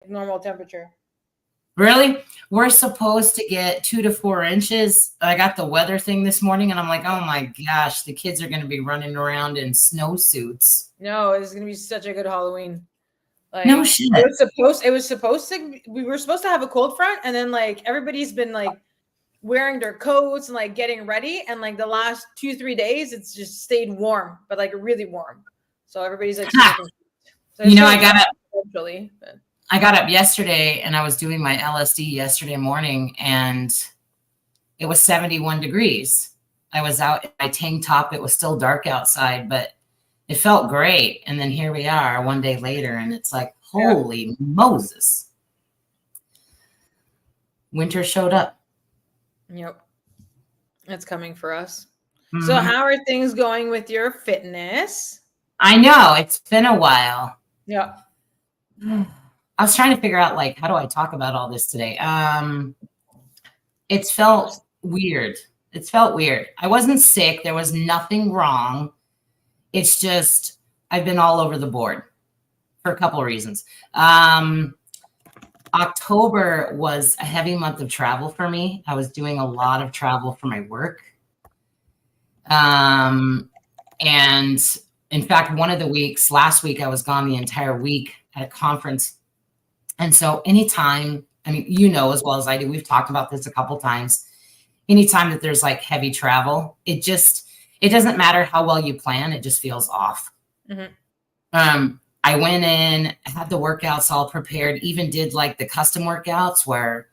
normal temperature. Really? We're supposed to get 2 to 4 inches. I got the weather thing this morning and I'm like, oh my gosh, the kids are going to be running around in snowsuits. No, it's going to be such a good Halloween. Like, no shit. It was supposed to, we were supposed to have a cold front, and then like everybody's been like wearing their coats and like getting ready. And like the last 2-3 days, it's just stayed warm, but like really warm. So everybody's like, so I got up yesterday and I was doing my LSD yesterday morning and it was 71 degrees. I was out in my tank top. It was still dark outside, but it felt great. And then here we are one day later and it's like, holy Moses. Winter showed up. Yep. It's coming for us. Mm-hmm. So how are things going with your fitness? I know. It's been a while. Yeah. I was trying to figure out, like, how do I talk about all this today? It felt weird. I wasn't sick. There was nothing wrong. It's just, I've been all over the board for a couple of reasons. October was a heavy month of travel for me. I was doing a lot of travel for my work. And in fact, one of the weeks, last week, I was gone the entire week at a conference. And so anytime, I mean, you know, as well as I do, we've talked about this a couple of times. Anytime that there's like heavy travel, it doesn't matter how well you plan. It just feels off. Mm-hmm. I went in, had the workouts all prepared, even did like the custom workouts where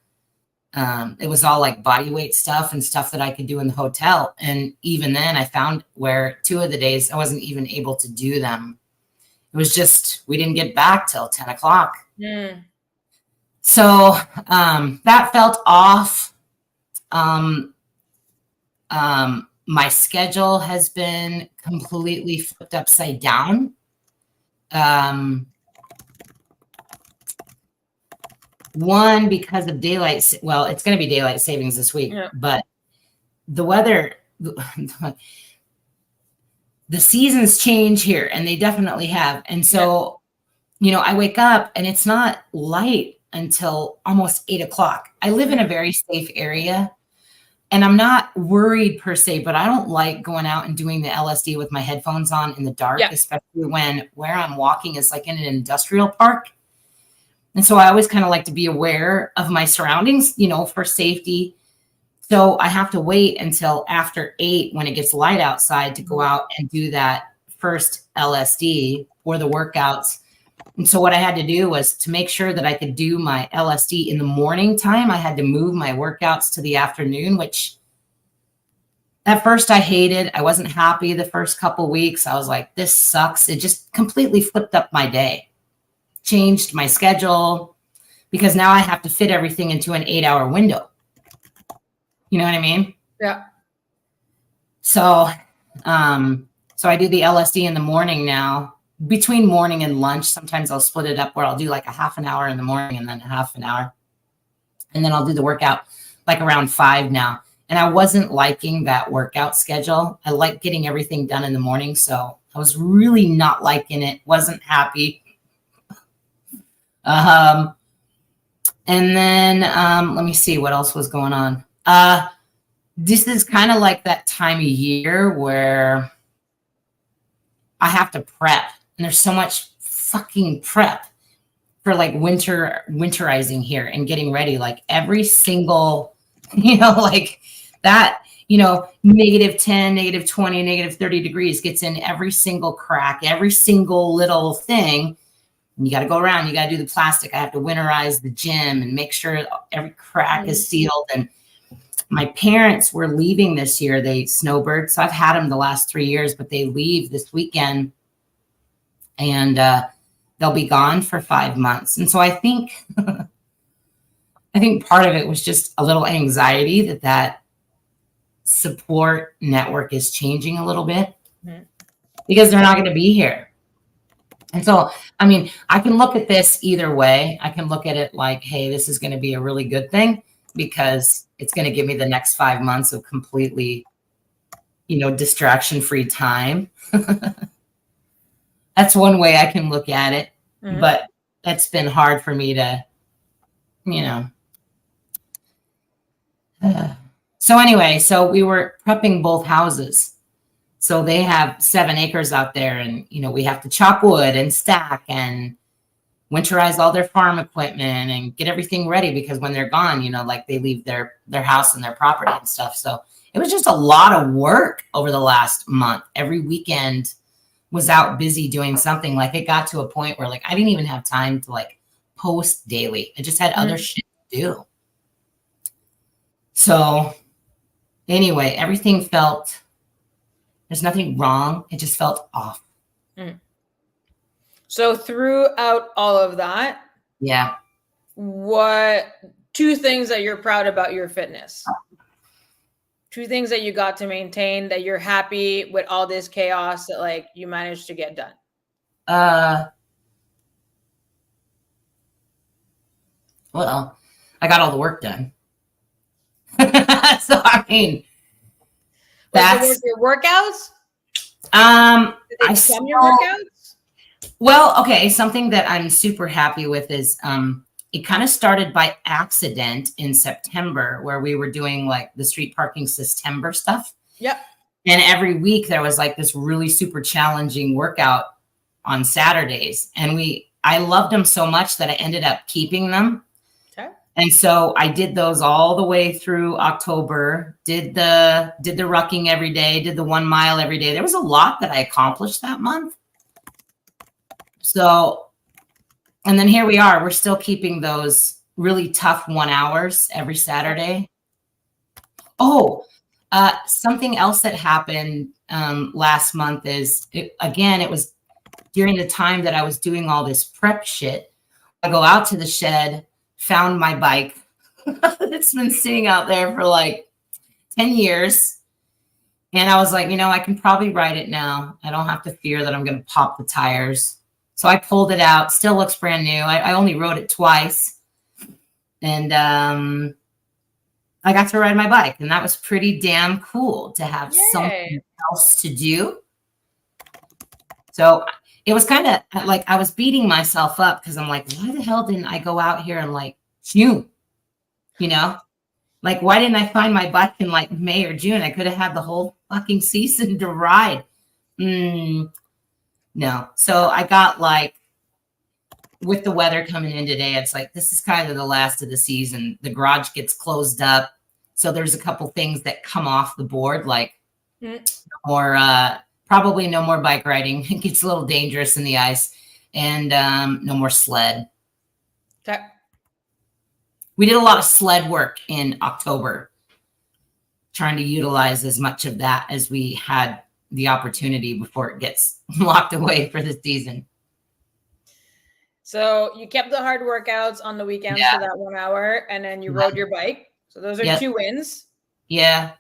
it was all like body weight stuff and stuff that I could do in the hotel. And even then I found where 2 of the days I wasn't even able to do them. It was just, we didn't get back till 10 o'clock. Mm. So that felt off. My schedule has been completely flipped upside down. One, because of daylight. Well, it's going to be daylight savings this week, but the weather, the seasons change here, and they definitely have. And so, you know, I wake up and it's not light until almost 8 o'clock. I live in a very safe area and I'm not worried per se, but I don't like going out and doing the LSD with my headphones on in the dark, especially when where I'm walking is like in an industrial park. And so I always kind of like to be aware of my surroundings, you know, for safety. So I have to wait until after 8 when it gets light outside to go out and do that first LSD or the workouts. And so what I had to do was to make sure that I could do my LSD in the morning time. I had to move my workouts to the afternoon, which at first I hated. I wasn't happy the first couple weeks. I was like, this sucks. It just completely flipped up my day, changed my schedule, because now I have to fit everything into an 8-hour window. You know what I mean? Yeah. So, so I do the LSD in the morning now. Between morning and lunch, sometimes I'll split it up where I'll do like a half an hour in the morning and then a half an hour. And then I'll do the workout like around 5 now. And I wasn't liking that workout schedule. I like getting everything done in the morning. So I was really not liking it. Wasn't happy. And then let me see what else was going on. This is kind of like that time of year where I have to prep. And there's so much fucking prep for like winterizing here and getting ready. Like every single, you know, like that, you know, -10, -20, -30 degrees gets in every single crack, every single little thing. And you got to go around, you got to do the plastic. I have to winterize the gym and make sure every crack is sealed. And my parents were leaving this year. They snowbird. So I've had them the last 3 years, but they leave this weekend. And they'll be gone for 5 months. And so I think part of it was just a little anxiety that support network is changing a little bit because they're not going to be here. And so, I mean, I can look at this either way. I can look at it like, hey, this is going to be a really good thing because it's going to give me the next 5 months of completely, you know, distraction-free time. That's one way I can look at it. Mm-hmm. But that's been hard for me to, So anyway, so we were prepping both houses. So they have 7 acres out there, and we have to chop wood and stack and winterize all their farm equipment and get everything ready, because when they're gone, like they leave their house and their property and stuff. So it was just a lot of work over the last month. Every weekend was out busy doing something. Like it got to a point where like I didn't even have time to like post daily. I just had other shit to do. So anyway, everything felt, there's nothing wrong. It just felt off. So throughout all of that, yeah, what 2 things that you're proud about your fitness? 2 things that you got to maintain that you're happy with all this chaos that like you managed to get done. Well, I got all the work done. So I mean, that's your workouts. Did they become your workouts? Well, okay. Something that I'm super happy with is it kind of started by accident in September, where we were doing like the street parking September stuff. Yep. And every week there was like this really super challenging workout on Saturdays, and I loved them so much that I ended up keeping them. Okay. And so I did those all the way through October. Did the rucking every day. Did the 1 mile every day. There was a lot that I accomplished that month. So, and then here we are. We're still keeping those really tough 1 hours every Saturday. Oh, something else that happened last month is, it was during the time that I was doing all this prep shit. I go out to the shed, found my bike. It's been sitting out there for like 10 years. And I was like, I can probably ride it now. I don't have to fear that I'm going to pop the tires. So I pulled it out. Still looks brand new. I only rode it twice. And I got to ride my bike. And that was pretty damn cool to have something else to do. So it was kind of like I was beating myself up because I'm like, why the hell didn't I go out here and like June? Like, why didn't I find my bike in like May or June? I could have had the whole fucking season to ride. No. So I got like, with the weather coming in today, it's like, this is kind of the last of the season. The garage gets closed up. So there's a couple things that come off the board, like probably no more bike riding. It gets a little dangerous in the ice, and no more sled. Okay. We did a lot of sled work in October, trying to utilize as much of that as we had the opportunity before it gets locked away for the season. So you kept the hard workouts on the weekends for that 1 hour, and then you rode your bike. So those are 2 wins. Yeah.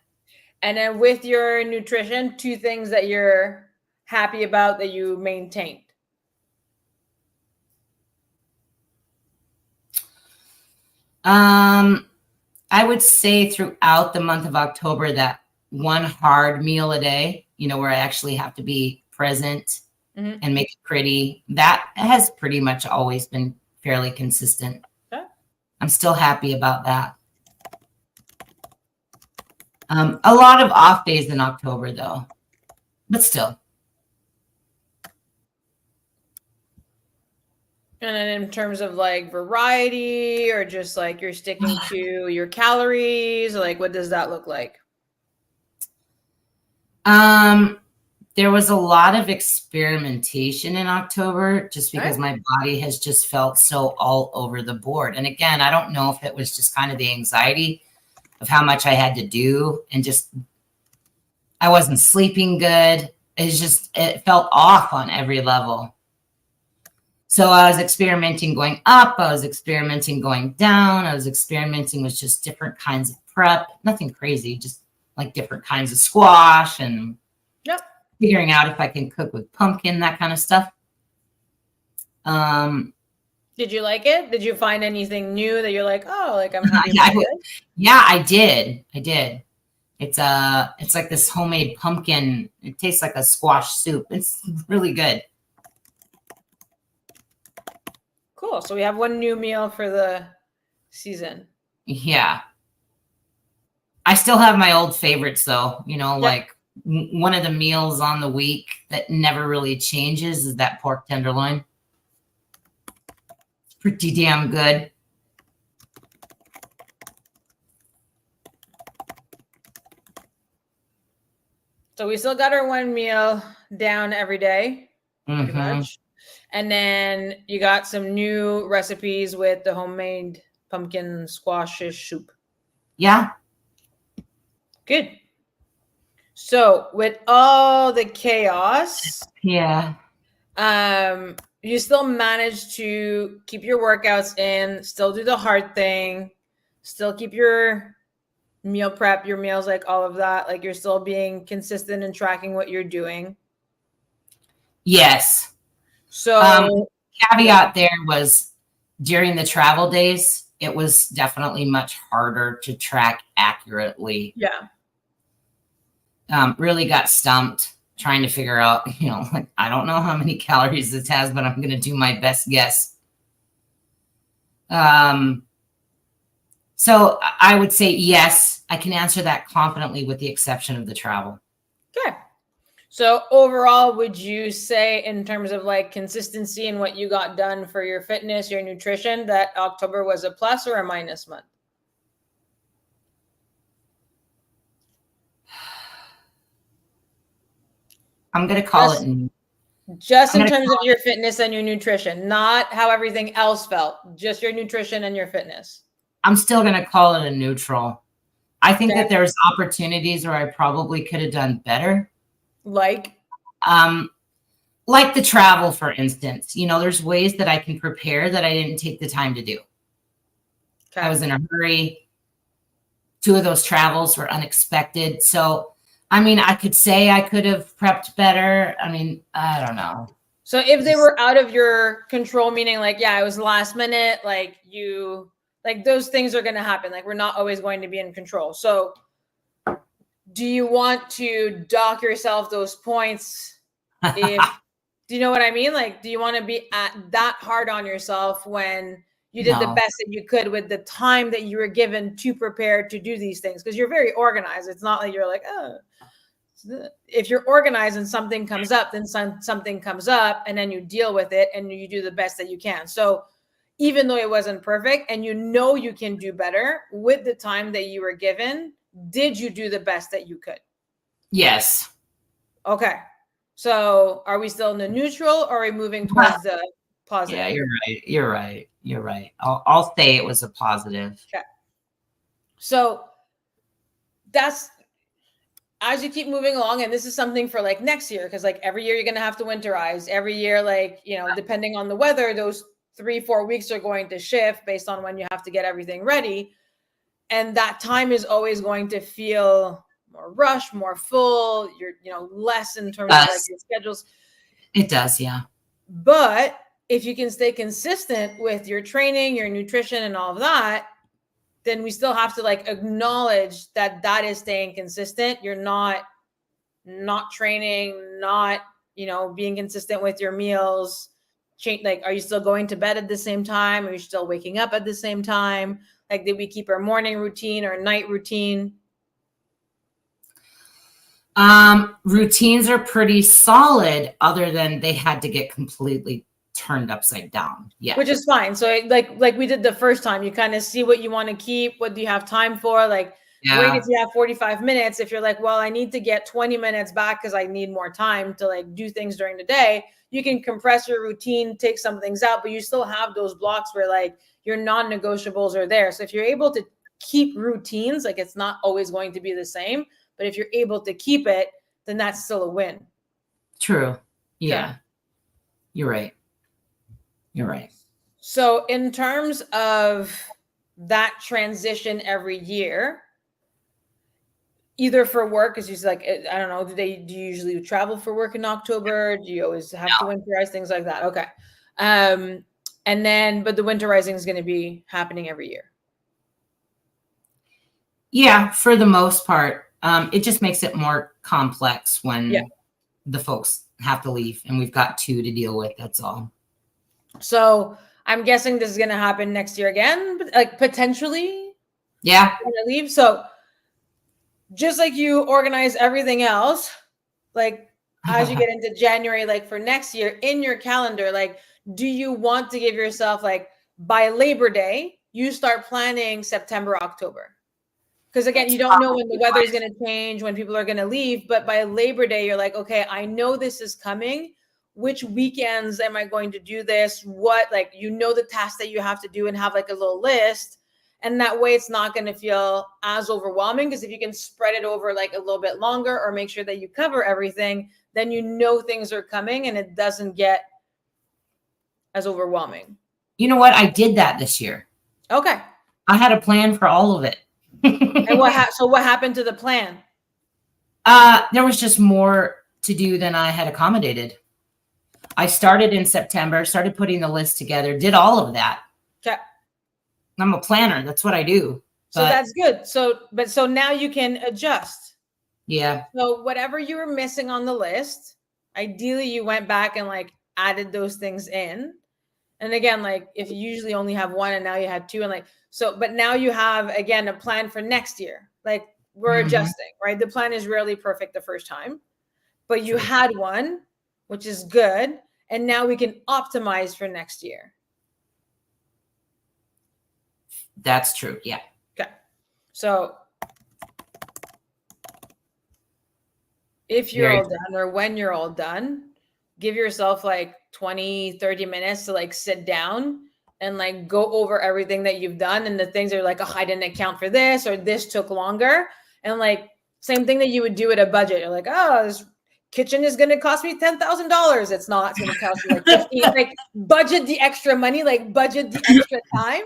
And then with your nutrition, 2 things that you're happy about that you maintained. I would say throughout the month of October, that 1 hard meal a day, where I actually have to be present and make it pretty, that has pretty much always been fairly consistent. Okay. I'm still happy about that. A lot of off days in October though, but still. And then in terms of like variety, or just like you're sticking to your calories, like what does that look like? There was a lot of experimentation in October, just because my body has just felt so all over the board. And again, I don't know if it was just kind of the anxiety of how much I had to do, and just, I wasn't sleeping good. It felt off on every level. So I was experimenting going up. I was experimenting going down. I was experimenting with just different kinds of prep, nothing crazy, just like different kinds of squash, and figuring out if I can cook with pumpkin, that kind of stuff. Did you like it? Did you find anything new that you're like, oh, like I'm happy with it? Yeah, I did. It's like this homemade pumpkin. It tastes like a squash soup. It's really good. Cool. So we have one new meal for the season. Yeah. I still have my old favorites though, like one of the meals on the week that never really changes is that pork tenderloin. It's pretty damn good. So we still got our one meal down every day, pretty much. And then you got some new recipes with the homemade pumpkin squash soup. Yeah. Good. So with all the chaos, yeah, you still managed to keep your workouts in, still do the hard thing, still keep your meal prep, your meals, like all of that. Like you're still being consistent and tracking what you're doing. Yes. So caveat there was during the travel days, it was definitely much harder to track accurately. Yeah. Really got stumped trying to figure out, like, I don't know how many calories this has, but I'm going to do my best guess. So I would say, yes, I can answer that confidently with the exception of the travel. Okay. So overall, would you say in terms of like consistency and what you got done for your fitness, your nutrition, that October was a plus or a minus month? I'm going to call it. Just in terms of your fitness and your nutrition, not how everything else felt, just your nutrition and your fitness. I'm still going to call it a neutral. I think that there's opportunities where I probably could have done better. Like the travel, for instance, there's ways that I can prepare that I didn't take the time to do. Okay. I was in a hurry. 2 of those travels were unexpected. So, I mean, I could say I could have prepped better. I mean, I don't know. So if they were out of your control, meaning like, yeah, it was last minute, like those things are going to happen. Like we're not always going to be in control. So do you want to dock yourself those points? Do you know what I mean? Like, do you want to be that hard on yourself when you did the best that you could with the time that you were given to prepare to do these things? Because you're very organized. It's not like you're like, oh, if you're organized and something comes up, then something comes up and then you deal with it and you do the best that you can. So even though it wasn't perfect and you can do better with the time that you were given, did you do the best that you could? Yes. Okay. So are we still in the neutral or are we moving towards the positive? Yeah, you're right. I'll say it was a positive. Okay. So that's, as you keep moving along, and this is something for like next year, because like every year you're going to have to winterize. Every year, like, depending on the weather, those 3-4 weeks are going to shift based on when you have to get everything ready. And that time is always going to feel more rushed, more full. You're, less in terms of like your schedules. It does, yeah. But if you can stay consistent with your training, your nutrition, and all of that, then we still have to like acknowledge that is staying consistent. You're not training, not, being consistent with your meals. Like, are you still going to bed at the same time? Are you still waking up at the same time? Like, did we keep our morning routine or night routine? Routines are pretty solid other than they had to get completely turned upside down. Yeah. Which is fine. So like we did the first time, you kind of see what you want to keep. What do you have time for? Like, great if you have 45 minutes. If you're like, well, I need to get 20 minutes back because I need more time to like do things during the day, you can compress your routine, take some things out, but you still have those blocks where like your non-negotiables are there. So if you're able to keep routines, like it's not always going to be the same, but if you're able to keep it, then that's still a win. True. Yeah. Okay. You're right. You're right. So in terms of that transition every year, either for work, as you said, like, I don't know, do you usually travel for work in October? Do you always have to winterize, things like that? Okay. But the winterizing is going to be happening every year. Yeah, for the most part. It just makes it more complex when the folks have to leave and we've got 2 to deal with. That's all. So I'm guessing this is going to happen next year again, but like potentially. Yeah. Gonna leave. So just like you organize everything else, like as you get into January, like for next year in your calendar, like, do you want to give yourself like by Labor Day, you start planning September, October? Because again, you don't know when the weather is going to change, when people are going to leave. But by Labor Day, you're like, okay, I know this is coming. Which weekends am I going to do this? What, like, you know, the tasks that you have to do and have like a little list. And that way it's not going to feel as overwhelming, because if you can spread it over like a little bit longer or make sure that you cover everything, then you know things are coming and it doesn't get as overwhelming. You know what? I did that this year. Okay. I had a plan for all of it. And what happened to the plan? There was just more to do than I had accommodated. I started in September, started putting the list together, did all of that. Okay. I'm a planner. That's what I do. So that's good. So now you can adjust. Yeah. So whatever you were missing on the list, ideally you went back and like added those things in. And again, like if you usually only have one and now you had two, and like, so, but now you have, again, a plan for next year. Like we're adjusting, right? The plan is rarely perfect the first time, but you had one, which is good. And now we can optimize for next year. That's true. Yeah. Okay. So if you're all done, or when you're all done, give yourself like 20, 30 minutes to like sit down and like go over everything that you've done and the things that are like, oh, I didn't account for this, or this took longer. And like same thing that you would do at a budget. You're like, oh, this kitchen is going to cost me $10,000. It's not. It's going to cost you like 15. Like budget the extra money, like budget the extra time.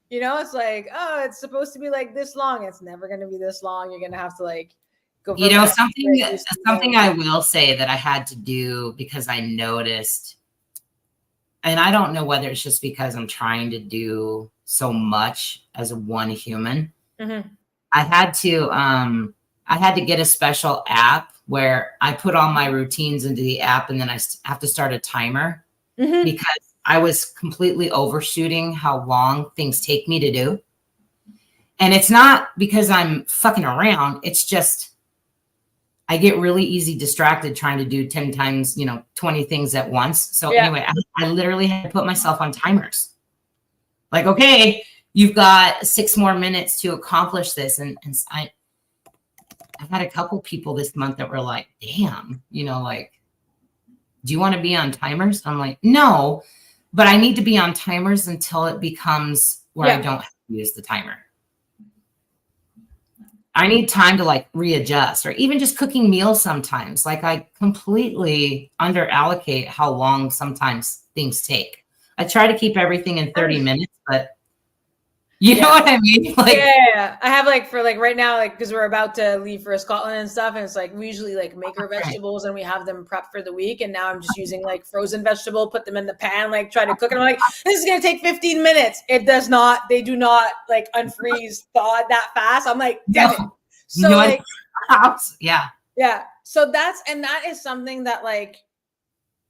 You know, it's like, oh, it's supposed to be like this long. It's never going to be this long. You're going to have to like go. You know, something I will say that I had to do because I noticed, and I don't know whether it's just because I'm trying to do so much as one human. I had to get a special app where I put all my routines into the app, and then I have to start a timer because I was completely overshooting how long things take me to do. And it's not because I'm fucking around. It's just, I get really easy distracted trying to do 10 times, 20 things at once. So anyway, I literally had to put myself on timers. Like, okay, you've got 6 more minutes to accomplish this. And I've had a couple people this month that were like, damn, like, do you want to be on timers? I'm like, no, but I need to be on timers until it becomes where I don't have to use the timer. I need time to like readjust, or even just cooking meals sometimes. Like I completely under allocate how long sometimes things take. I try to keep everything in 30 minutes, but you know what I mean? Like, I have like for like right now, like, cause we're about to leave for Scotland and stuff. And it's like, we usually like make our vegetables and we have them prepped for the week. And now I'm just using like frozen vegetable, put them in the pan, like try to cook it. I'm like, this is going to take 15 minutes. It does not, they do not like unfreeze thaw that fast. I'm like, damn it. So like, yeah. So that is something that like,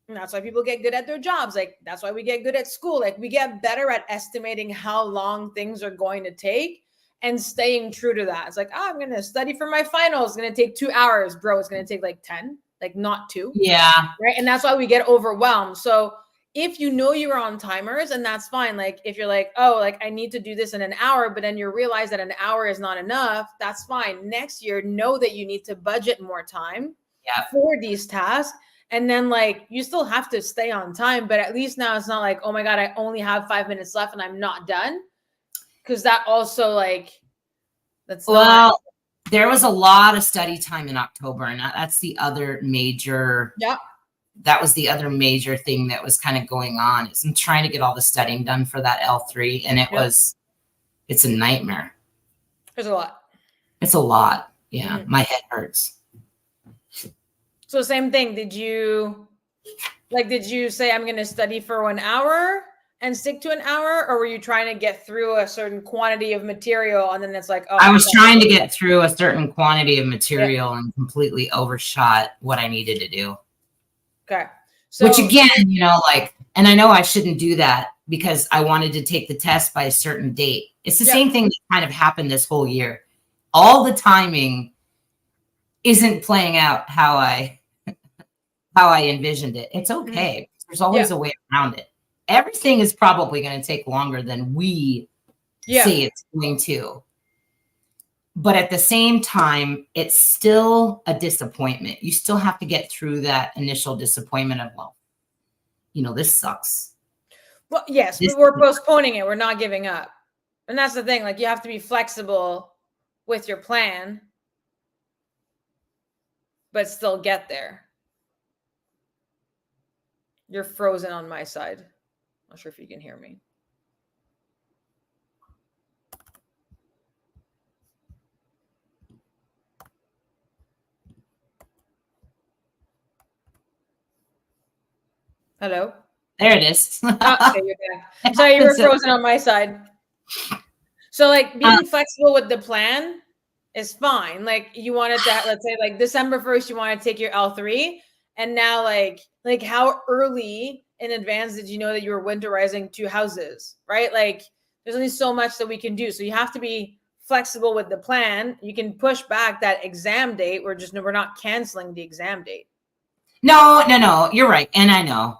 and that's why people get good at their jobs. Like, that's why we get good at school. Like, we get better at estimating how long things are going to take and staying true to that. It's like, oh, I'm going to study for my finals. It's going to take 2 hours, bro. It's going to take like 10, like not 2. Yeah. Right. And that's why we get overwhelmed. So if you know you're on timers, and that's fine. Like, if you're like, oh, like I need to do this in an hour, but then you realize that an hour is not enough, that's fine. Next year, know that you need to budget more time for these tasks. And then like, you still have to stay on time, but at least now it's not like, oh my God, I only have 5 minutes left and I'm not done. Cause that also like, there was a lot of study time in October, and that's the other major, that was the other major thing that was kind of going on, is I'm trying to get all the studying done for that L3. And it's a nightmare. There's a lot. It's a lot. Yeah. My head hurts. So same thing. Did you say I'm going to study for 1 hour and stick to an hour? Or were you trying to get through a certain quantity of material? And then it's like, oh, I was trying to get through a certain quantity of material and completely overshot what I needed to do. Okay. So, which again, like And I know I shouldn't do that because I wanted to take the test by a certain date. It's the same thing that kind of happened this whole year. All the timing isn't playing out how I envisioned it. It's okay. There's always a way around it. Everything is probably going to take longer than we say it's going to. But at the same time, it's still a disappointment. You still have to get through that initial disappointment of, well, you know, this sucks. Well, yes, but we're postponing it. We're not giving up. And that's the thing. Like, you have to be flexible with your plan, but still get there. You're frozen on my side. Not sure if you can hear me. Hello? There it is. Okay, you're back. Sorry, you were frozen on my side. So, like, being flexible with the plan is fine. Like, you wanted to, let's say, like, December 1st, you want to take your L3. And now, like how early in advance did you know that you were winterizing 2 houses, right? Like, there's only so much that we can do. So you have to be flexible with the plan. You can push back that exam date. We're not canceling the exam date. No, you're right. And I know.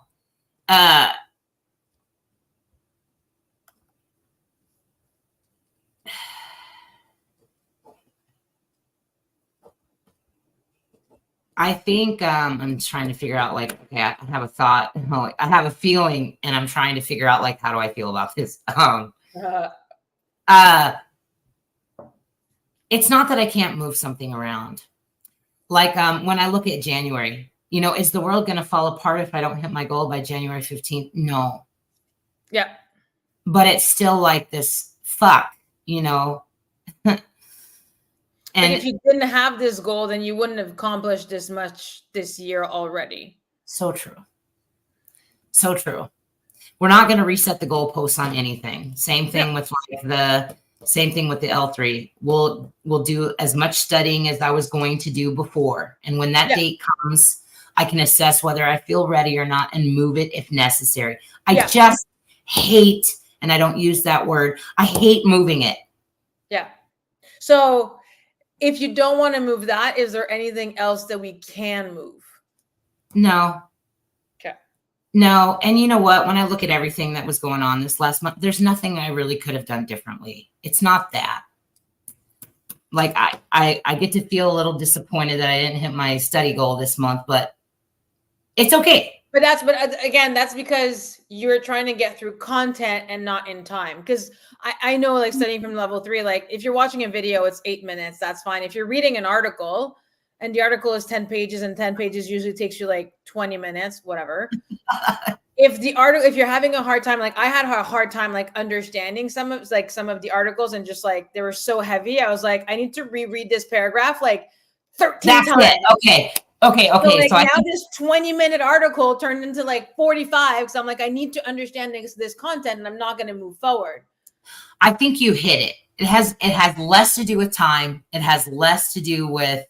I think I'm trying to figure out, like, okay, I have a thought, I have a feeling, and I'm trying to figure out, like, how do I feel about this? It's not that I can't move something around. Like, when I look at January, you know, is the world going to fall apart if I don't hit my goal by January 15th? No. Yeah. But it's still like this, fuck, you know. And if you didn't have this goal, then you wouldn't have accomplished this much this year already. So true. So true. We're not going to reset the goalposts on anything. Same thing with like the L3. We'll do as much studying as I was going to do before. And when that date comes, I can assess whether I feel ready or not and move it if necessary. I just hate, and I don't use that word, I hate moving it. Yeah. So if you don't want to move that, is there anything else that we can move? No. Okay. No. And you know what? When I look at everything that was going on this last month, there's nothing I really could have done differently. It's not that. Like, I get to feel a little disappointed that I didn't hit my study goal this month, but it's okay. But again, that's because you're trying to get through content and not in time. Because I know, like, studying from level 3, like, if you're watching a video, it's 8 minutes. That's fine. If you're reading an article and the article is 10 pages and 10 pages usually takes you like 20 minutes, whatever. If you're having a hard time, like I had a hard time, like, understanding some of the articles, and just like, they were so heavy. I was like, I need to reread this paragraph like 13 times. It. Okay. So, like, now this 20-minute article turned into like 45 because I'm like, I need to understand this content and I'm not going to move forward. I think you hit it. It has less to do with time. It has less to do with,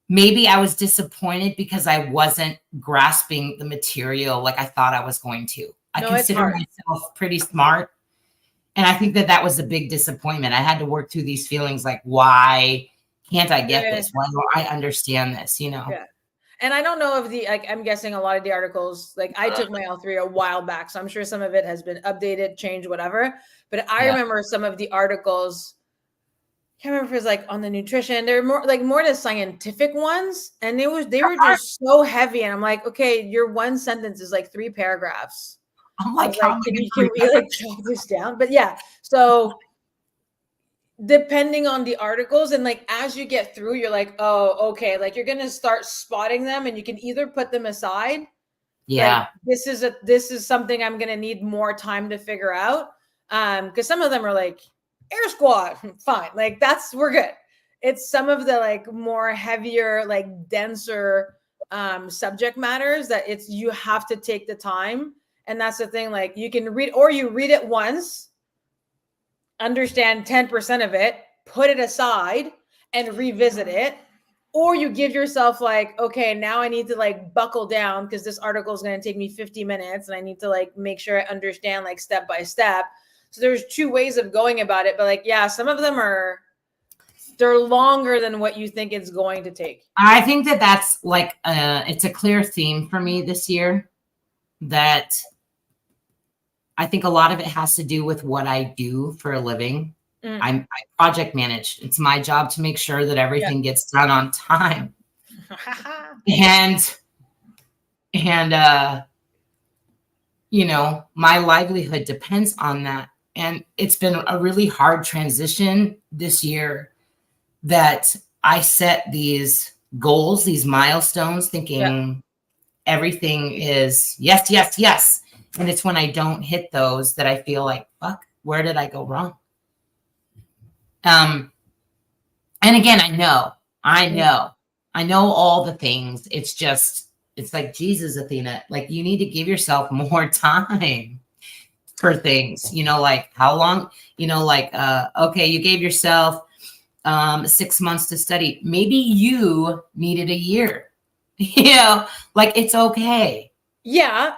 maybe I was disappointed because I wasn't grasping the material like I thought I was going to. I consider myself pretty smart. And I think that was a big disappointment. I had to work through these feelings like, why can't I get this? Why don't I understand this? You know? Yeah. And I don't know if I'm guessing a lot of the articles, like, I took my L3 a while back, so I'm sure some of it has been updated, changed, whatever. But I remember some of the articles, I can't remember if it was like on the nutrition. They're more the scientific ones. And they were just so heavy. And I'm like, okay, your one sentence is like 3 paragraphs. I'm like, can we like jot this down? But yeah, so depending on the articles, and like as you get through, you're like, oh, okay, like you're gonna start spotting them, and you can either put them aside. Yeah, like, this is something I'm gonna need more time to figure out. Because some of them are like air squat, fine, like we're good. It's some of the like more heavier, like denser subject matters that you have to take the time. And that's the thing, like you can read, or you read it once, understand 10% of it, put it aside and revisit it, or you give yourself like, okay, now I need to like buckle down because this article is going to take me 50 minutes and I need to like make sure I understand like step by step. So there's two ways of going about it, but like, yeah, some of them they're longer than what you think it's going to take. I think that that's like, it's a clear theme for me this year, that I think a lot of it has to do with what I do for a living. I project manage. It's my job to make sure that everything gets done on time. and you know, my livelihood depends on that. And it's been a really hard transition this year that I set these goals, these milestones, thinking everything is yes, yes, yes. And it's when I don't hit those that I feel like, fuck, where did I go wrong? And again, I know all the things. It's like, Jesus, Athena, like you need to give yourself more time for things, you know, like how long, you know, like, okay, you gave yourself 6 months to study. Maybe you needed a year, you know, like it's okay. Yeah.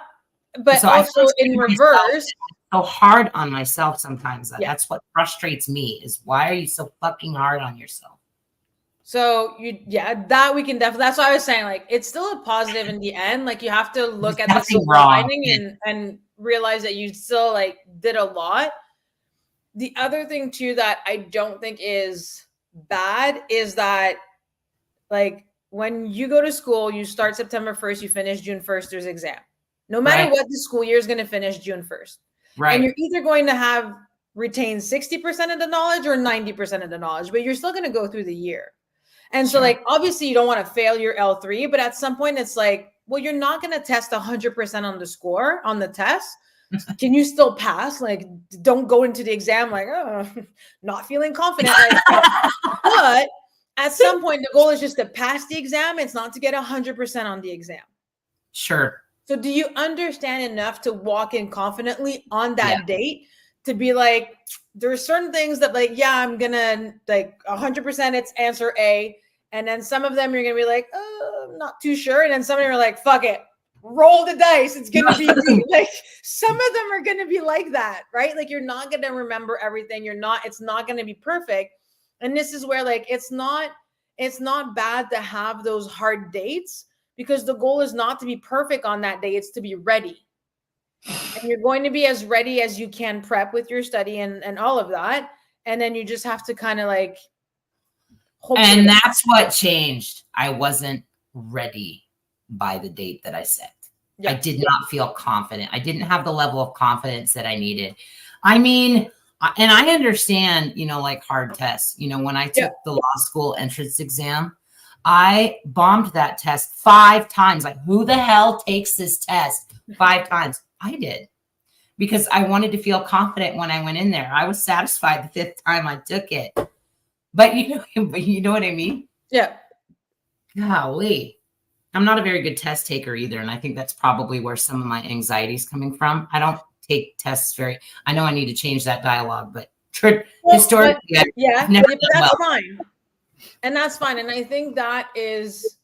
But so also in reverse, so hard on myself sometimes. That's what frustrates me is, why are you so fucking hard on yourself? So that we can definitely, that's why I was saying, like, it's still a positive in the end. Like you have to look at the silver lining and realize that you still like did a lot. The other thing too, that I don't think is bad is that like when you go to school, you start September 1st, you finish June 1st, there's exam. No matter what, the school year is going to finish June 1st. Right. And you're either going to have retained 60% of the knowledge or 90% of the knowledge, but you're still going to go through the year. And so like, obviously you don't want to fail your L3, but at some point it's like, well, you're not going to test 100% on the score on the test. Can you still pass? Like, don't go into the exam like, oh, not feeling confident. Like, but at some point, the goal is just to pass the exam. It's not to get 100% on the exam. Sure. So do you understand enough to walk in confidently on that date to be like, there's certain things that like, yeah, I'm going to like 100% it's answer A. And then some of them you're going to be like, oh, I'm not too sure. And then some of them are like, fuck it. Roll the dice. It's going to be B. Like some of them are going to be like that, right? Like you're not going to remember everything. It's not going to be perfect. And this is where like, it's not bad to have those hard dates because the goal is not to be perfect on that day. It's to be ready. And you're going to be as ready as you can prep with your study and all of that. And then you just have to kind of like. And that's what changed. I wasn't ready by the date that I set. I did not feel confident. I didn't have the level of confidence that I needed. I mean, and I understand, you know, like hard tests, you know, when I took the law school entrance exam, I bombed that test 5 times. Like, who the hell takes this test 5 times? I did, because I wanted to feel confident when I went in there. I was satisfied the 5th time I took it. But you know what I mean? Yeah. Golly. I'm not a very good test taker either. And I think that's probably where some of my anxiety is coming from. I don't take tests I know I need to change that dialogue, but historically, that's fine. And that's fine. And I think that is,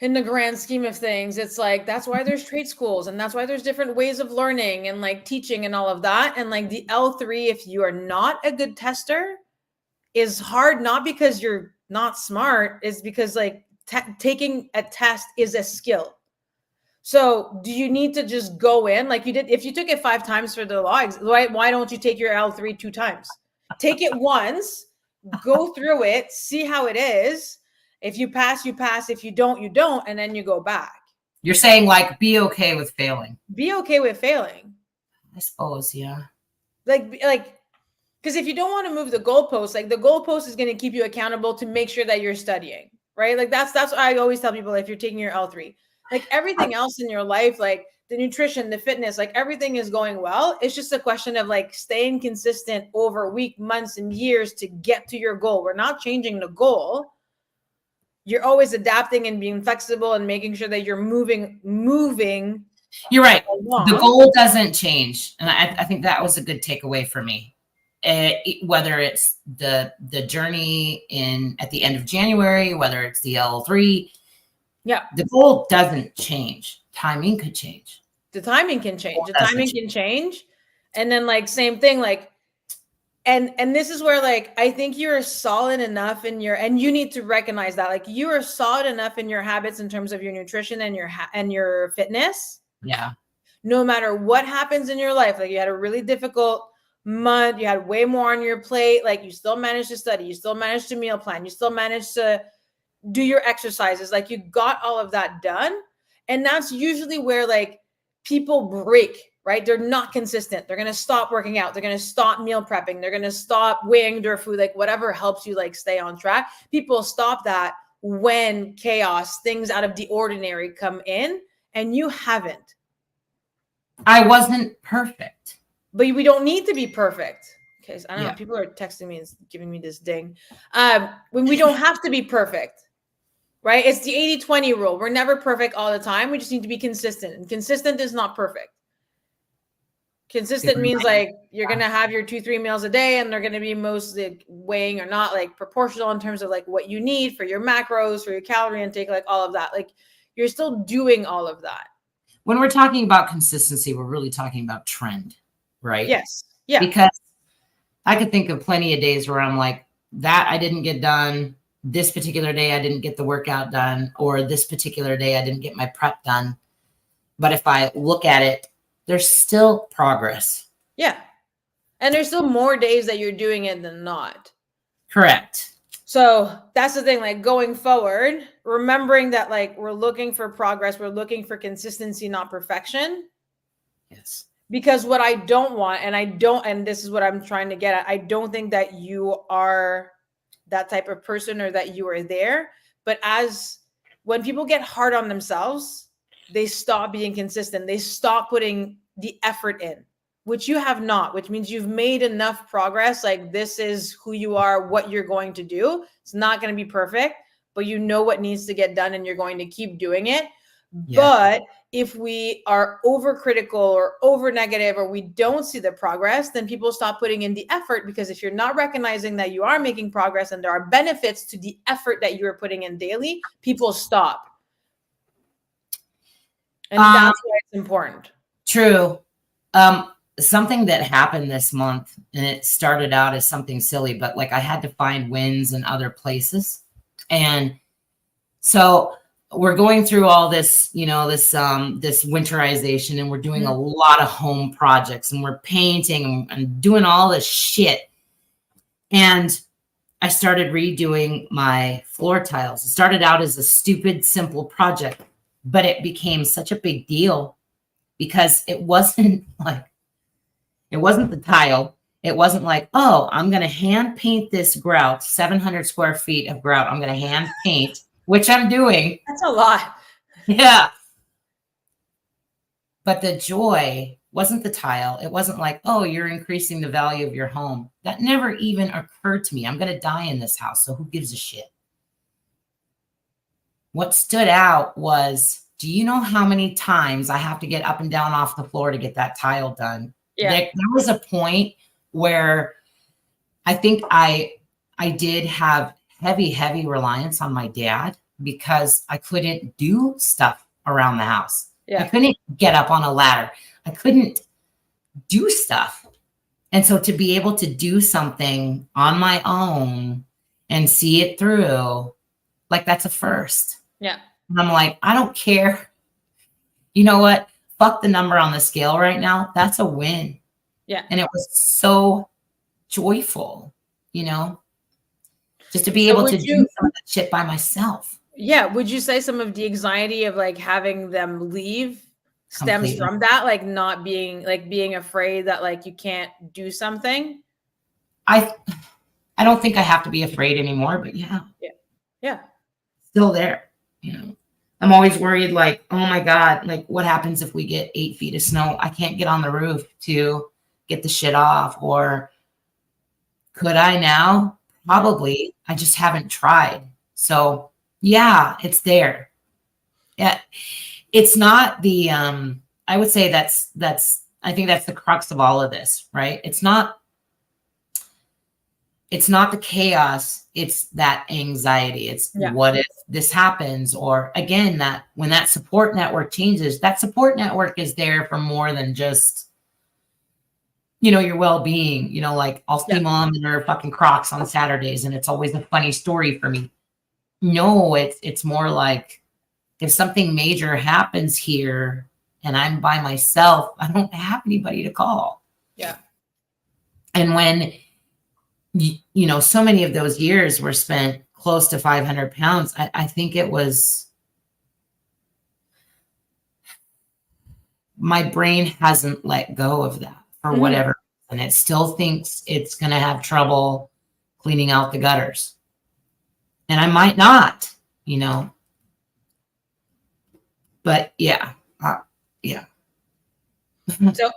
in the grand scheme of things, it's like, that's why there's trade schools and that's why there's different ways of learning and like teaching and all of that. And like the L3, if you are not a good tester, is hard, not because you're not smart, is because like taking a test is a skill. So do you need to just go in like you did? If you took it 5 times for the law, why don't you take your L3 2 times? Take it once, go through it, see how it is. If you pass, you pass. If you don't, you don't. And then you go back. You're saying like, be okay with failing. Be okay with failing. I suppose, yeah. Like, because if you don't want to move the goalpost, like the goalpost is going to keep you accountable to make sure that you're studying, right? Like that's what I always tell people, if you're taking your L3, like everything else in your life, like the nutrition, the fitness, like everything is going well. It's just a question of like staying consistent over weeks, months, and years to get to your goal. We're not changing the goal. You're always adapting and being flexible and making sure that you're moving. You're right. Along. The goal doesn't change. And I think that was a good takeaway for me. whether it's the journey at the end of January, whether it's the L3, the goal doesn't change. Timing could change. The timing can change. The timing can change. And then like same thing, like, and this is where like I think you're solid enough in your, and you need to recognize that like you are solid enough in your habits in terms of your nutrition and your fitness. Yeah. No matter what happens in your life, like you had a really difficult month, you had way more on your plate, like you still managed to study, you still managed to meal plan, you still managed to do your exercises, like you got all of that done. And that's usually where like people break, right? They're not consistent. They're going to stop working out. They're going to stop meal prepping. They're going to stop weighing their food, like whatever helps you like stay on track. People stop that when chaos, things out of the ordinary come in, and you haven't. I wasn't perfect. But we don't need to be perfect. Okay, so I don't know. People are texting me and giving me this ding. When we don't have to be perfect, right? It's the 80-20 rule. We're never perfect all the time. We just need to be consistent. And consistent is not perfect. Consistent means like you're going to have your 2-3 meals a day, and they're going to be mostly weighing or not like proportional in terms of like what you need for your macros, for your calorie intake, like all of that. Like you're still doing all of that. When we're talking about consistency, we're really talking about trend, right? Yes. Yeah. Because I could think of plenty of days where I'm like, that I didn't get done. This particular day, I didn't get the workout done, or this particular day, I didn't get my prep done. But if I look at it, there's still progress. Yeah. And there's still more days that you're doing it than not. Correct. So that's the thing, like going forward, remembering that like we're looking for progress, we're looking for consistency, not perfection. Yes. Because what I don't want, and this is what I'm trying to get at, I don't think that you are that type of person or that you are there. But when people get hard on themselves, they stop being consistent. They stop putting the effort in, which you have not, which means you've made enough progress. Like this is who you are, what you're going to do. It's not going to be perfect, but you know what needs to get done and you're going to keep doing it. Yeah. But if we are overcritical or over negative, or we don't see the progress, then people stop putting in the effort, because if you're not recognizing that you are making progress and there are benefits to the effort that you're putting in daily, people stop. And that's why it's important. True. Something that happened this month, and it started out as something silly, but like I had to find wins in other places. And so we're going through all this, this winterization, and we're doing a lot of home projects, and we're painting and doing all this shit. And I started redoing my floor tiles. It started out as a stupid, simple project, but it became such a big deal because it wasn't the tile. It wasn't like, oh, I'm going to hand paint this grout, 700 square feet of grout. I'm going to hand paint, which I'm doing. That's a lot. Yeah. But the joy wasn't the tile. It wasn't like, oh, you're increasing the value of your home. That never even occurred to me. I'm going to die in this house, so who gives a shit? What stood out was, do you know how many times I have to get up and down off the floor to get that tile done? Yeah. There was a point where I think I did have heavy reliance on my dad, because I couldn't do stuff around the house. Yeah. I couldn't get up on a ladder. I couldn't do stuff. And so to be able to do something on my own and see it through, like that's a first. Yeah. And I'm like, I don't care. You know what? Fuck the number on the scale right now. That's a win. Yeah. And it was so joyful, just to be able to do some of that shit by myself. Yeah. Would you say some of the anxiety of like having them leave stems from that? Like not being afraid that like you can't do something? I don't think I have to be afraid anymore, but yeah. Yeah. Yeah. Still there, I'm always worried, like, oh my God, like what happens if we get 8 feet of snow? I can't get on the roof to get the shit off. Or could I now? Probably. I just haven't tried. So yeah, it's there. Yeah. It's not the, I would say I think that's the crux of all of this, right? It's not it's not the chaos, it's that anxiety. It's what if this happens? Or again, that when that support network changes, that support network is there for more than just, your well-being. Like I'll see mom in her fucking Crocs on Saturdays and it's always a funny story for me. No, it's more like if something major happens here and I'm by myself, I don't have anybody to call. Yeah. And when so many of those years were spent close to 500 pounds. I think it was, my brain hasn't let go of that for whatever, and it still thinks it's going to have trouble cleaning out the gutters. And I might not, but yeah. So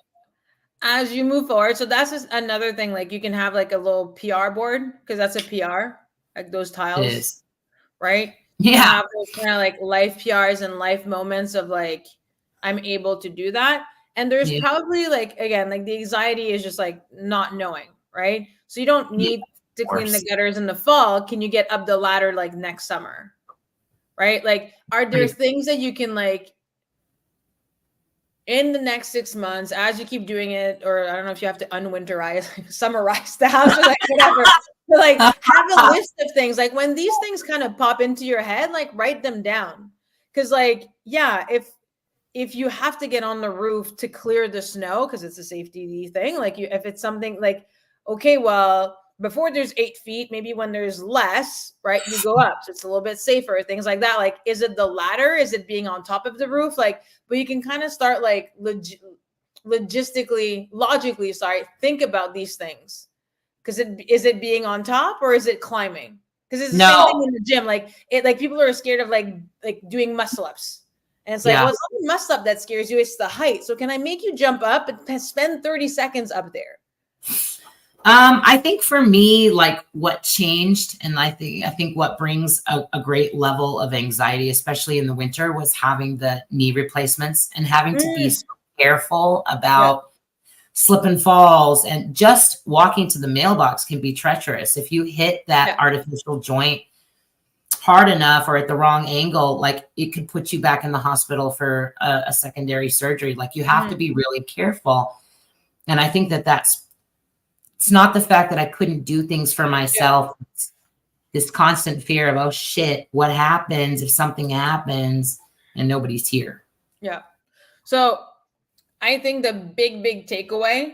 as you move forward, so that's just another thing. Like you can have like a little PR board, because that's a PR, like those tiles, right? Yeah. You have those kind of like life PRs and life moments of like, I'm able to do that. And there's probably like, again, like the anxiety is just like not knowing, right? So you don't need to clean the gutters in the fall. Can you get up the ladder like next summer? Right? Like, are there things that you can like in the next 6 months, as you keep doing it, or I don't know if you have to unwinterize, summarize the house or like whatever, but like have a list of things. Like when these things kind of pop into your head, like write them down. Cause like, yeah, if you have to get on the roof to clear the snow, because it's a safety thing, like if it's something like, okay, well, before there's 8 feet, maybe when there's less, right, you go up. So it's a little bit safer, things like that. Like, is it the ladder? Is it being on top of the roof? Like, but you can kind of start like logically, think about these things. Because is it being on top or is it climbing? Because it's the same thing in the gym. Like people are scared of like doing muscle ups. And it's like, well, it's not the muscle up that scares you, it's the height. So can I make you jump up and spend 30 seconds up there? I think for me, like what changed, and I think what brings a great level of anxiety, especially in the winter, was having the knee replacements and having to be so careful about slip and falls, and just walking to the mailbox can be treacherous. If you hit that artificial joint hard enough or at the wrong angle, like it could put you back in the hospital for a secondary surgery. Like you have to be really careful. And I think it's not the fact that I couldn't do things for myself. It's this constant fear of, oh shit, what happens if something happens and nobody's here? Yeah. So I think the big takeaway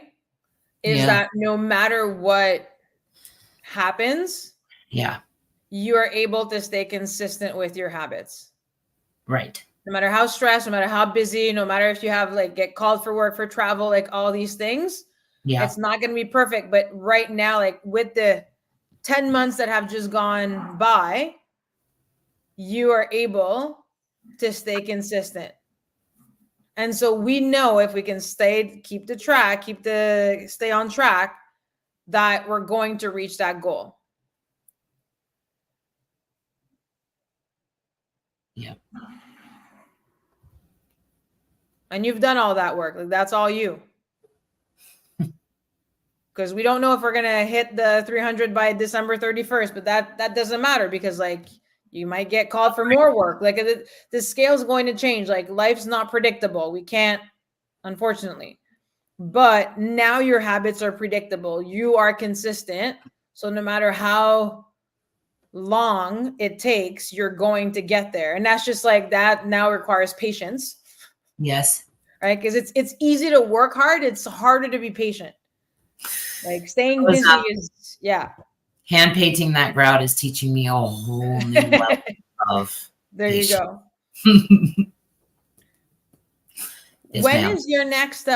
is that no matter what happens, you are able to stay consistent with your habits. Right. No matter how stressed, no matter how busy, no matter if you have like get called for work, for travel, like all these things. It's not going to be perfect, but right now, like with the 10 months that have just gone by, you are able to stay consistent. And so we know if we can stay on track, that we're going to reach that goal. Yeah. And you've done all that work. Like that's all you. Because we don't know if we're going to hit the 300 by December 31st, but that doesn't matter, because like you might get called for more work. Like the scale's going to change. Like life's not predictable. We can't, unfortunately. But now your habits are predictable. You are consistent. So no matter how long it takes, you're going to get there. And that's just like that now requires patience. Yes. Right? Because it's easy to work hard. It's harder to be patient. Like staying busy is, hand painting that grout is teaching me a whole new level of there patience. You go. Yes, when is your next not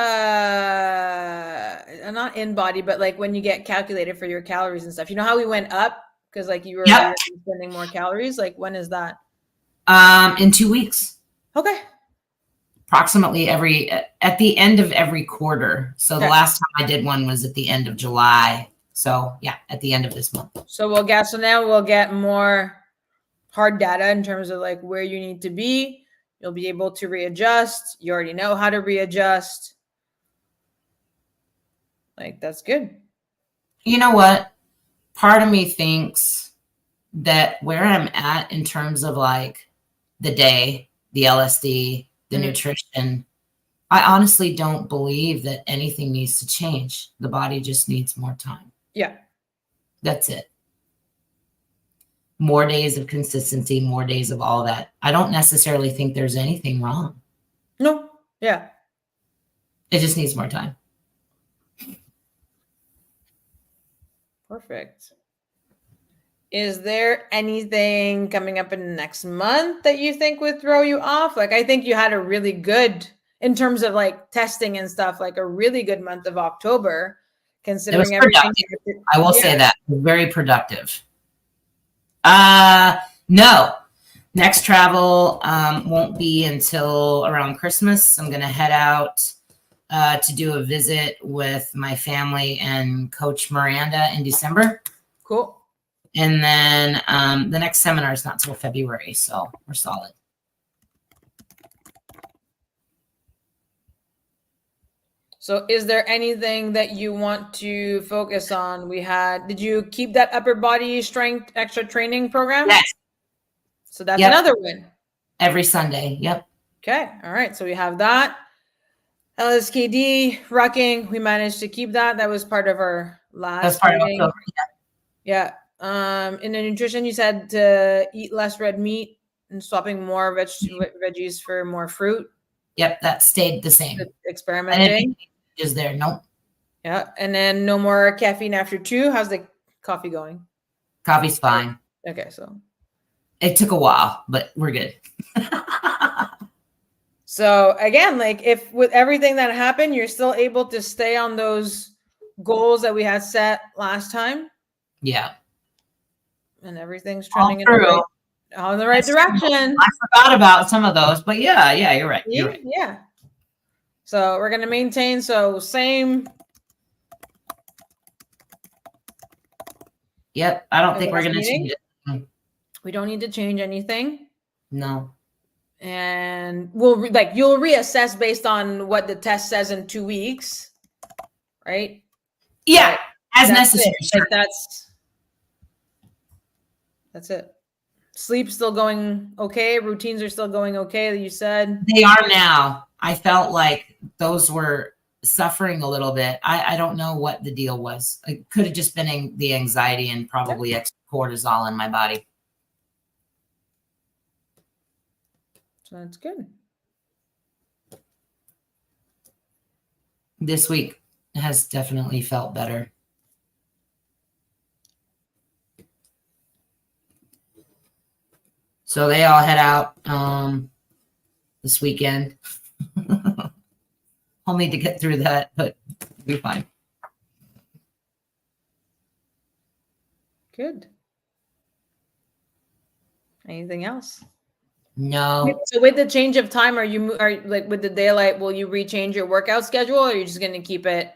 in body, but like when you get calculated for your calories and stuff? You know how we went up because like you were spending more calories? Like when is that? In 2 weeks. Okay. Approximately at the end of every quarter. So the last time I did one was at the end of July. So at the end of this month. So now we'll get more hard data in terms of like where you need to be. You'll be able to readjust. You already know how to readjust. Like that's good. You know what? part of me thinks that where I'm at in terms of like the day, the LSD, the nutrition, I honestly don't believe that anything needs to change. The body just needs more time. Yeah. That's it. More days of consistency, more days of all that. I don't necessarily think there's anything wrong. No. Yeah. It just needs more time. Perfect. Is there anything coming up in the next month that you think would throw you off? Like, I think you had a really good, in terms of like testing and stuff, like a really good month of October, considering everything. I will say that. Very productive. No. Next travel won't be until around Christmas. I'm going to head out to do a visit with my family and Coach Miranda in December. Cool. And then the next seminar is not till February, so we're solid. So is there anything that you want to focus on? Did you keep that upper body strength extra training program? Yes. So that's another win. Every Sunday. Yep. Okay. All right. So we have that. LSKD, rucking. We managed to keep that. That was part of our last That's part meeting. of October. Yeah. In the nutrition, you said to eat less red meat and swapping more veggies for more fruit. Yep, that stayed the same. Experimenting. Is there? Nope. Yeah. And then no more caffeine after 2. How's the coffee going? Coffee's fine. Okay. So it took a while, but we're good. So again, like if with everything that happened, you're still able to stay on those goals that we had set last time. Yeah. And everything's trending in the right direction. I forgot about some of those, but yeah, you're right. You're right. Yeah. So we're going to maintain. So same. Yep. I don't think we're going to change it. We don't need to change anything. No. And you'll reassess based on what the test says in 2 weeks. Right. Yeah. As necessary. Like that's it. Sleep's still going okay. Routines are still going okay. You said they are now. I felt like those were suffering a little bit. I don't know what the deal was. It could have just been the anxiety and probably extra cortisol in my body. So that's good. This week has definitely felt better. So they all head out this weekend. I'll need to get through that, but it'll be fine. Good. Anything else? No. So with the change of time, are like with the daylight, will you rechange your workout schedule, or are you just going to keep it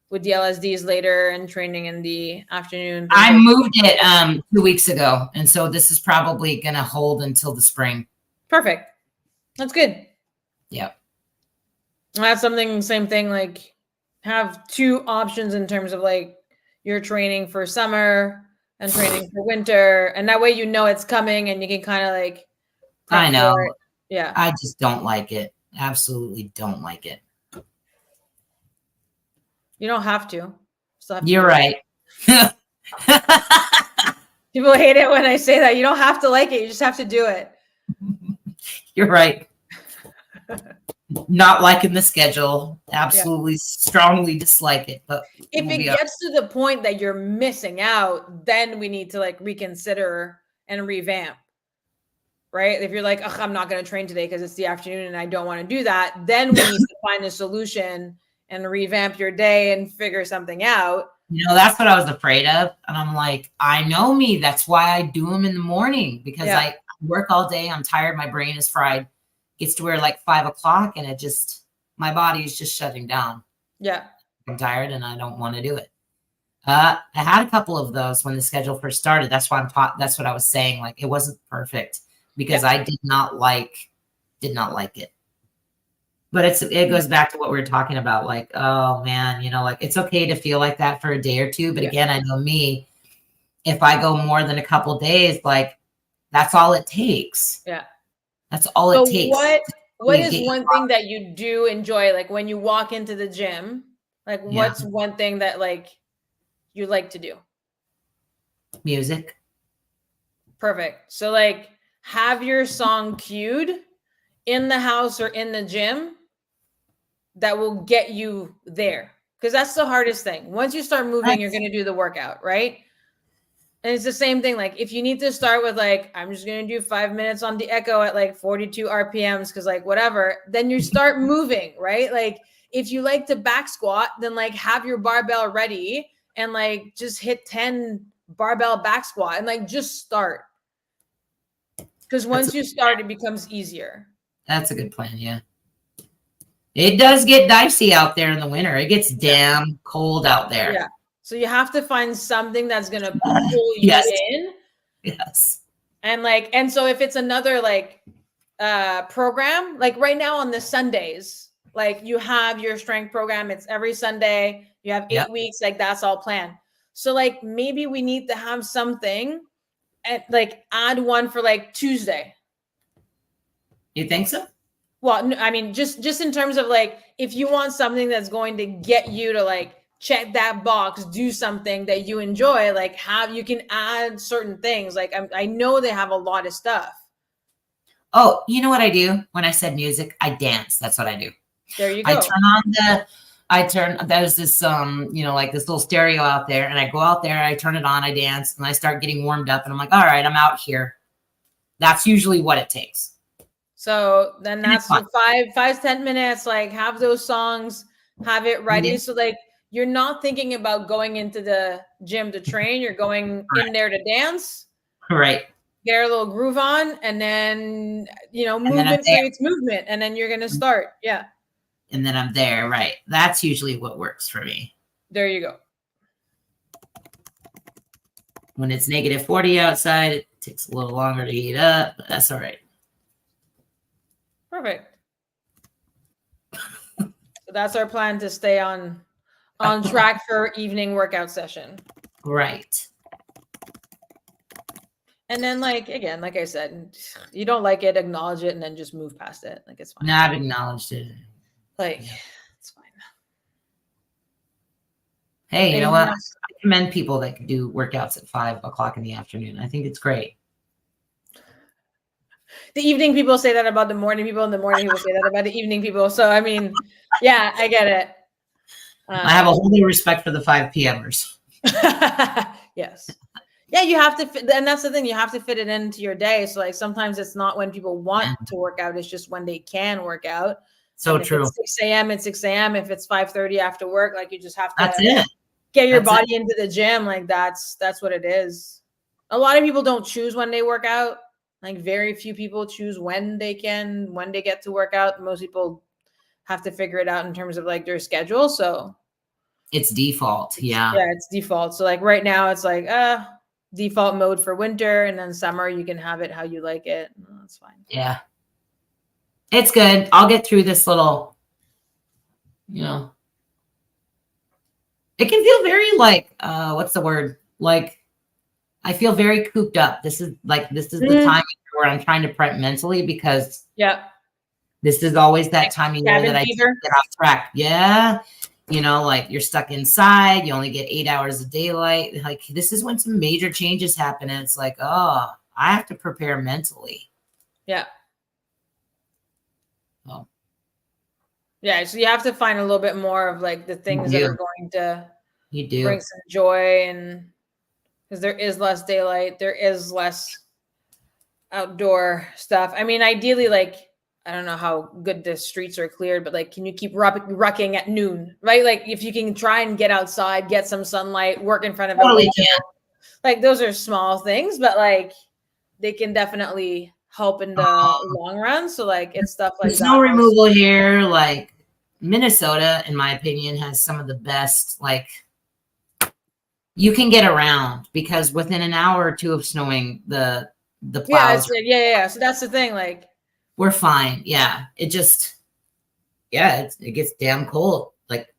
with the LSDs later and training in the afternoon? I moved it 2 weeks ago, and so this is probably going to hold until the spring. Perfect. That's good. Yep. I have same thing, like have 2 options in terms of like your training for summer and training for winter, and that way it's coming and you can kind of like. I know. Yeah. I just don't like it. Absolutely don't like it. You don't have to. You're right. People hate it when I say that. You don't have to like it. You just have to do it. You're right. Not liking the schedule. Absolutely strongly dislike it. But if it gets to the point that you're missing out, then we need to like reconsider and revamp. Right? If you're like, oh, I'm not going to train today because it's the afternoon and I don't want to do that, then we need to find a solution and revamp your day and figure something out. That's what I was afraid of. And I'm like, I know me. That's why I do them in the morning, because I work all day. I'm tired. My brain is fried. Gets to where like 5 o'clock and my body is just shutting down. Yeah. I'm tired and I don't want to do it. I had a couple of those when the schedule first started. That's why that's what I was saying. Like, it wasn't perfect because I did not like it. But it goes back to what we were talking about. Like, oh man, like it's okay to feel like that for a day or two. But again, I know me, if I go more than a couple days, like that's all it takes. Yeah. That's all So it takes. what is one thing that you do enjoy? Like when you walk into the gym, like what's one thing that like you like to do? Music. Perfect. So like have your song cued in the house or in the gym that will get you there. Because that's the hardest thing. Once you start moving, you're going to do the workout, right? And it's the same thing. Like if you need to start with like, I'm just going to do 5 minutes on the echo at like 42 RPMs, because like whatever, then you start moving, right? Like if you like to back squat, then like have your barbell ready and like just hit 10 barbell back squat and like just start. Because once you start, it becomes easier. That's a good plan. Yeah. It does get dicey out there in the winter. It gets damn cold out there. Yeah. So you have to find something that's going to pull you in. Yes. And like, and so if it's another like program, like right now on the Sundays, like you have your strength program, it's every Sunday, you have 8 weeks, like that's all planned. So like maybe we need to have something and like add one for like Tuesday. You think so? Well, I mean, just in terms of like, if you want something that's going to get you to like check that box, do something that you enjoy, like you can add certain things. Like I know they have a lot of stuff. Oh, you know what I do? When I said music, I dance. That's what I do. There you go. There's this, like this little stereo out there, and I go out there, I turn it on, I dance, and I start getting warmed up, and I'm like, all right, I'm out here. That's usually what it takes. So then that's 5-10 minutes, like have those songs, have it ready. So like, you're not thinking about going into the gym to train. You're going in there to dance. Right. Get a little groove on, and then, movement creates movement, and then you're going to start. Yeah. And then I'm there. Right. That's usually what works for me. There you go. When it's -40 outside, it takes a little longer to heat up, but that's all right. Perfect. So that's our plan to stay on track for evening workout session. Right. And then like, again, like I said, you don't like it, acknowledge it, and then just move past it. Like it's fine. No, I've acknowledged it. Like, it's fine. Hey, you know what? I commend people that can do workouts at 5 o'clock in the afternoon. I think it's great. The evening people say that about the morning people, and the morning people say that about the evening people. So, I mean, yeah, I get it. I have a whole new respect for the 5 p.m.ers. Yes. Yeah, you have to fit, and that's the thing. You have to fit it into your day. So, like, sometimes it's not when people want to work out. It's just when they can work out. So and true. If it's 6 a.m., it's 6 a.m. If it's 5:30 after work, like, you just have to get your body into the gym. Like, that's what it is. A lot of people don't choose when they work out. Like, very few people choose when they get to work out. Most people have to figure it out in terms of like their schedule. So it's default. Yeah. Yeah, it's default. So like right now it's like default mode for winter, and then summer you can have it how you like it. That's fine. Yeah. It's good. I'll get through this little, it can feel very like, what's the word? Like, I feel very cooped up. This is the time where I'm trying to prep mentally, because this is always that time of year that I get off track. Yeah. Like you're stuck inside, you only get 8 hours of daylight. Like this is when some major changes happen. And it's like, oh, I have to prepare mentally. Yeah. Oh. Yeah. So you have to find a little bit more of like the things that are going to bring some joy, and because there is less daylight, there is less outdoor stuff. I mean, ideally, like, I don't know how good the streets are cleared, but like, can you keep rucking at noon, right? Like if you can try and get outside, get some sunlight, work in front of a window, like those are small things, but like they can definitely help in the long run. So like it's stuff like snow removal here, like Minnesota, in my opinion, has some of the best, like, you can get around because within an hour or two of snowing, the plows. Yeah. So that's the thing. Like, we're fine. Yeah. It just, it gets damn cold. Like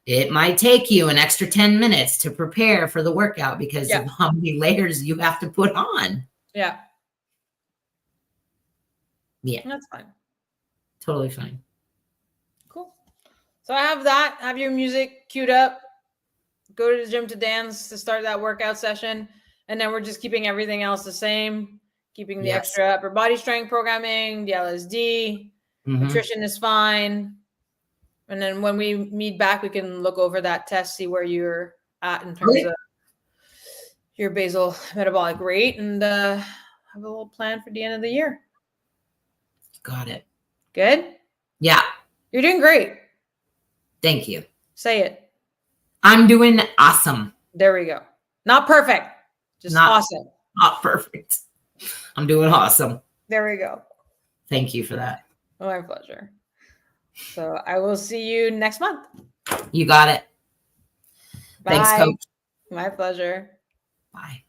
it might take you an extra 10 minutes to prepare for the workout because of how many layers you have to put on. Yeah. Yeah. That's fine. Totally fine. Cool. So I have that. Have your music queued up. Go to the gym to dance to start that workout session. And then we're just keeping everything else the same. Keeping the extra upper body strength programming, the LSD. Nutrition is fine. And then when we meet back, we can look over that test, see where you're at in terms of your basal metabolic rate, and have a little plan for the end of the year. Got it. Good? Yeah. You're doing great. Thank you. Say it. I'm doing awesome. There we go. Not perfect. Just awesome. Not perfect. I'm doing awesome. There we go. Thank you for that. My pleasure. So I will see you next month. You got it. Bye. Thanks, Coach. My pleasure. Bye.